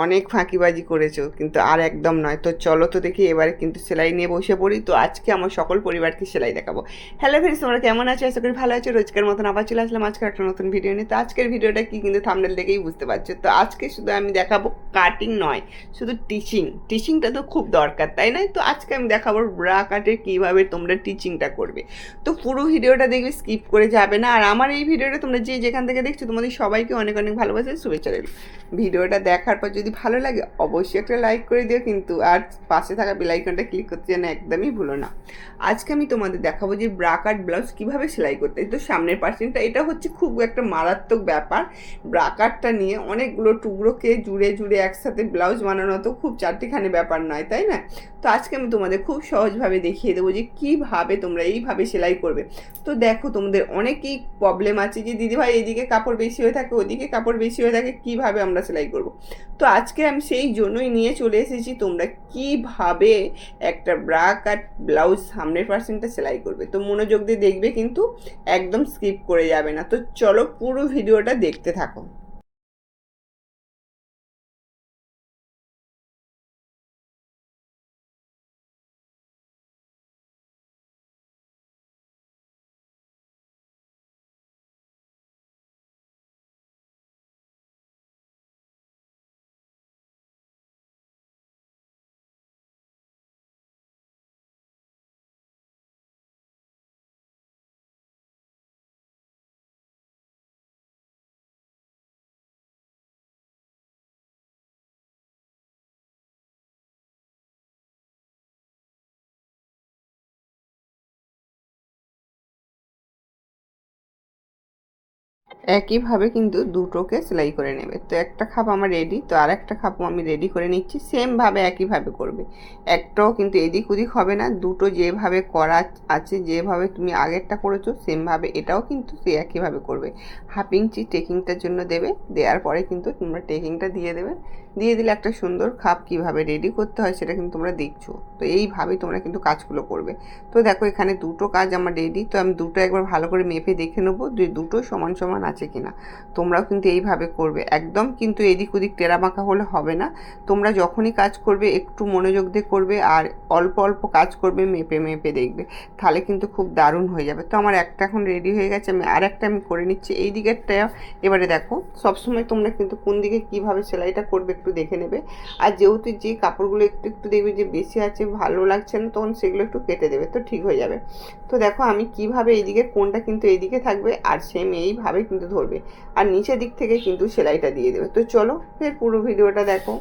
অনেক ফাঁকিবাজি করেছো কিন্তু আর একদম নয়। তো চলো তো দেখি এবারে কিন্তু সেলাই নিয়ে বসে পড়ি। তো আজকে আমার সকল পরিবারকে সেলাই দেখাবো। হ্যালো ফ্রেন্ডস, তোমরা কেমন আছো? আশা করি ভালো আছো। রোজকার মতন আবার চলে আসলাম আজকে একটা নতুন ভিডিও নিয়ে। তো আজকের ভিডিওটা কি কিন্তু থাম্বনেল দেখেই বুঝতে পারছো। তো আজকে শুধু আমি দেখাবো কাটিং নয়, শুধু টিচিংটা তো খুব দরকার, তাই নয়? তো আজকে আমি দেখাবো ব্রা কাটের কীভাবে তোমরা টিচিংটা করবে। তো পুরো ভিডিওটা দেখবে, স্কিপ করে যাবে না। আর আমার এই ভিডিওটা তোমরা যে যেখান থেকে দেখছো তোমাদের সবাইকে অনেক অনেক ভালোবাসা, শুভেচ্ছা রইল। ভিডিওটা দেখার পর যদি ভালো লাগে অবশ্যই একটা লাইক করে দিও কিন্তু, আর পাশে থাকা বেল আইকনটা ক্লিক করতে যেন একদমই ভুলো না। আজকে আমি তোমাদের দেখাবো যে ব্রা কাট ব্লাউজ কীভাবে সেলাই করতে হয়। তো সামনের পার্সেন্টটা এটা হচ্ছে খুব একটা মারাত্মক ব্যাপার। ব্রা কাটটা নিয়ে অনেকগুলো টুকরোকে জুড়ে জুড়ে একসাথে ব্লাউজ বানানো তো খুব চারটিখানি ব্যাপার নয়, তাই না? তো আজকে আমি তোমাদের খুব সহজভাবে দেখিয়ে দেবো যে কীভাবে তোমরা এইভাবে সেলাই করবে। তো দেখো, তোমাদের অনেকেই প্রবলেম আছে যে দিদিভাই এদিকে কাপড় বেশি হয়ে থাকে, ওদিকে কাপড় বেশি হয়ে থাকে, কীভাবে আমরা সেলাই করব। তো আজকে আমি সেই জন্যই নিয়ে চলে এসেছি তোমরা কিভাবে একটা ব্রা কাট ব্লাউজ সামনের পার্সেন্টটা সেলাই করবে। তো মনোযোগ দিয়ে দেখবে কিন্তু, একদম স্কিপ করে যাবে না। তো চলো পুরো ভিডিওটা দেখতে থাকো। একইভাবে কিন্তু দুটোকে সেলাই করে নেবে। তো একটা খাপ আমার রেডি, তো আর একটা খাপও আমি রেডি করে নিচ্ছি। সেমভাবে একইভাবে করবে, একটাও কিন্তু এদিক ওদিক হবে না। দুটো যেভাবে করা আছে, যেভাবে তুমি আগেরটা করেছো সেমভাবে এটাও কিন্তু সে একইভাবে করবে। হাফ ইঞ্চি টেকিংটার জন্য দেবে, দেওয়ার পরে কিন্তু তোমরা টেকিংটা দিয়ে দেবে। দিয়ে দিলে একটা সুন্দর খাপ কীভাবে রেডি করতে হয় সেটা কিন্তু তোমরা দেখছো। তো এইভাবেই তোমরা কিন্তু কাজগুলো করবে। তো দেখো এখানে দুটো কাজ আমার রেডি। তো আমি দুটো একবার ভালো করে মেপে দেখে নেবো যে দুটো সমান সমান আছে কিনা। তোমরাও কিন্তু এইভাবে করবে, একদম কিন্তু এদিক ওদিক টেরা বাঁকা হলে হবে না। তোমরা যখনই কাজ করবে একটু মনোযোগ দিয়ে করবে, আর অল্প অল্প কাজ করবে, মেপে মেপে দেখবে, তাহলে কিন্তু খুব দারুণ হয়ে যাবে। তো আমার একটা এখন রেডি হয়ে গেছে, আমি আর একটা আমি করে নিচ্ছি এই দিকেরটা। এবারে দেখো, সবসময় তোমরা কিন্তু কোন দিকে কীভাবে সেলাইটা করবে একটু দেখে নেবে। আর যেহেতু যে কাপড়গুলো একটু একটু দেখবে যে বেশি আছে, ভালো লাগছে না, তখন সেগুলো একটু কেটে দেবে, তো ঠিক হয়ে যাবে। তো দেখো আমি কিভাবে এইদিকে কোনটা কিন্তু এইদিকে থাকবে, আর সেম এইভাবে কিন্তু ধরবে, আর নিচের দিক থেকে কিন্তু সেলাইটা দিয়ে দেবে। তো চলো ফের পুরো ভিডিওটা দেখো।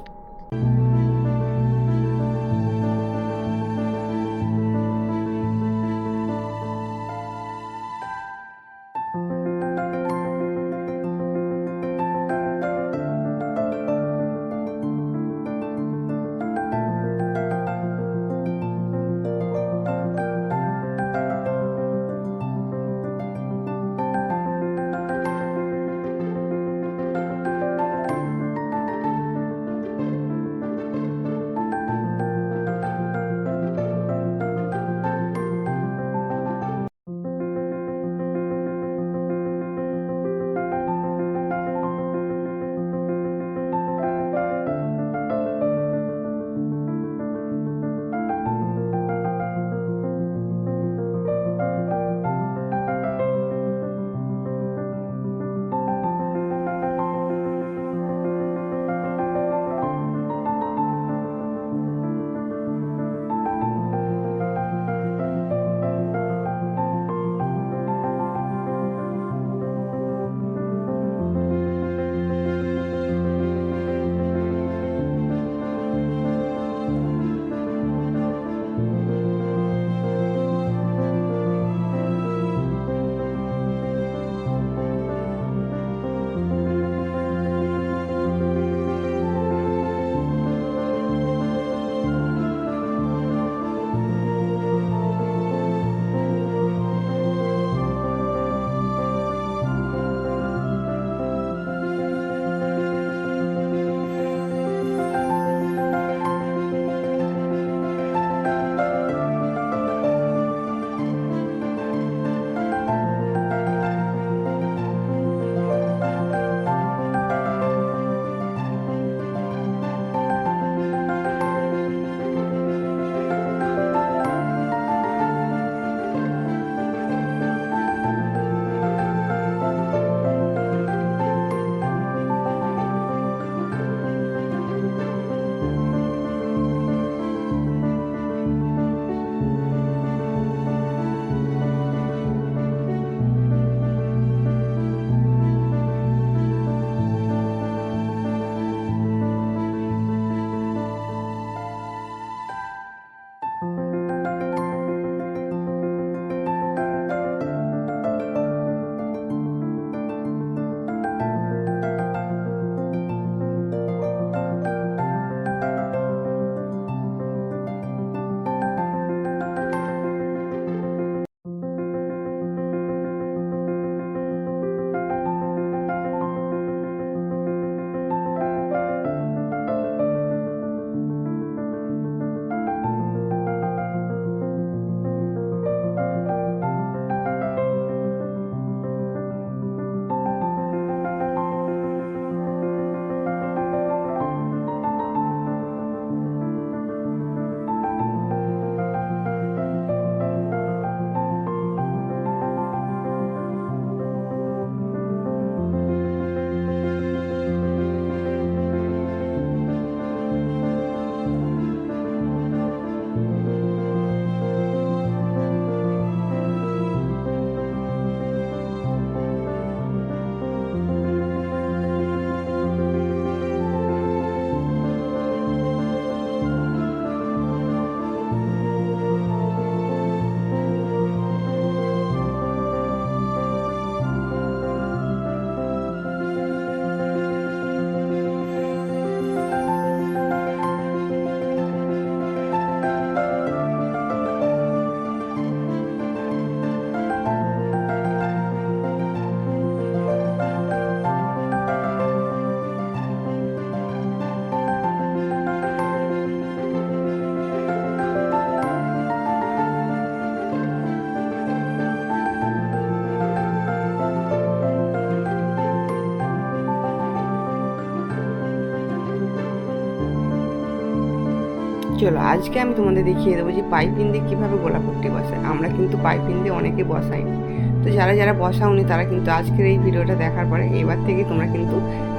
চলো আজকে আমি তোমাদের দেখিয়ে দেবো যে পাইপিং দিয়ে কীভাবে গোলাপট্টি বসায়। আমরা কিন্তু পাইপিং দিয়ে অনেকে বসাইনি, তো যারা যারা বসাওনি তারা কিন্তু আজকের এই ভিডিওটা দেখার পরে এবার থেকে তোমরা কিন্তু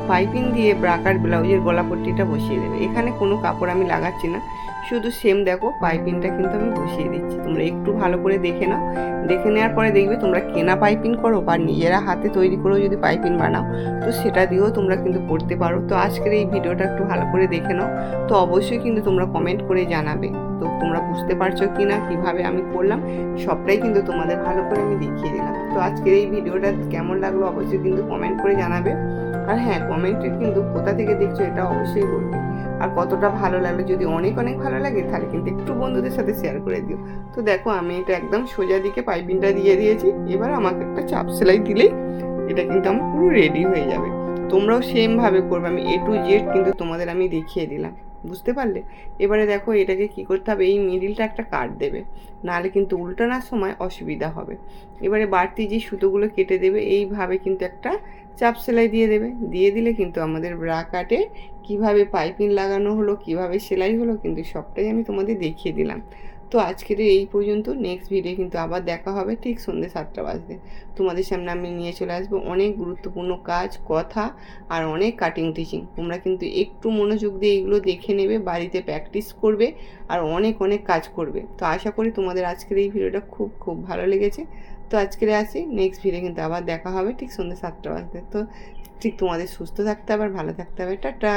পাইপিং দিয়ে ব্রাকার ব্লাউজের গলাপট্টিটা বসিয়ে দেবে। এখানে কোনো কাপড় আমি লাগাচ্ছি না, শুধু সেম দেখো পাইপিংটা কিন্তু আমি বসিয়ে দিচ্ছি। তোমরা একটু ভালো করে দেখে নাও, দেখে নেওয়ার পরে দেখবে তোমরা কেনা পাইপিং করো বা নিজেরা হাতে তৈরি করেও যদি পাইপিং বানাও তো সেটা দিয়েও তোমরা কিন্তু করতে পারো। তো আজকের এই ভিডিওটা একটু ভালো করে দেখে নাও, তো অবশ্যই কিন্তু তোমরা কমেন্ট করে জানাবে তো তোমরা বুঝতে পারছো কি না কীভাবে আমি করলাম, সবটাই কিন্তু তোমাদের ভালো করে আমি দেখিয়ে দিলাম। তো আজকের এই ভিডিওটা কেমন লাগলো অবশ্যই কিন্তু কমেন্ট করে জানাবে। আর হ্যাঁ, কমেন্টে কিন্তু কোথা থেকে দেখছো এটা অবশ্যই বলবে। আর কতটা ভালো লাগলো, যদি অনেক অনেক ভালো লাগে তাহলে কিন্তু একটু বন্ধুদের সাথে শেয়ার করে দিও। তো দেখো আমি এটা একদম সোজা দিকে পাইপিংটা দিয়ে দিয়েছি, এবার আমাকে একটা চাপ সেলাই দিলেই এটা কিন্তু আমার পুরো রেডি হয়ে যাবে। তোমরাও সেমভাবে করবে, আমি A to Z কিন্তু তোমাদের আমি দেখিয়ে দিলাম, বুঝতে পারলে? এবারে দেখো এটাকে কি করতে হবে, এই মিডিলটা একটা কাট দেবে, নাহলে কিন্তু উল্টানোর সময় অসুবিধা হবে। এবারে বাড়তি যে সুতোগুলো কেটে দেবে, এইভাবে কিন্তু একটা চাপ সেলাই দিয়ে দেবে। দিয়ে দিলে কিন্তু আমাদের ব্রা কাটে কীভাবে পাইপিং লাগানো হলো, কিভাবে সেলাই হলো কিন্তু সবটাই আমি তোমাদের দেখিয়ে দিলাম। তো আজকের এই পর্যন্ত, নেক্সট ভিডিও কিন্তু আবার দেখা হবে ঠিক সন্ধ্যে 7টা বাজতে। তোমাদের সামনে আমি নিয়ে চলে আসবো অনেক গুরুত্বপূর্ণ কাজ, কথা আর অনেক কাটিং টিচিং। তোমরা কিন্তু একটু মনোযোগ দিয়ে এইগুলো দেখে নেবে, বাড়িতে প্র্যাকটিস করবে আর অনেক অনেক কাজ করবে। তো আশা করি তোমাদের আজকের এই ভিডিওটা খুব খুব ভালো লেগেছে। তো আজকের আসি, নেক্সট ভিডিও কিন্তু আবার দেখা হবে ঠিক সন্ধ্যে 7টা বাজতে। তো ঠিক তোমাদের সুস্থ থাকতে হবে আর ভালো থাকতে হবে। টাটা।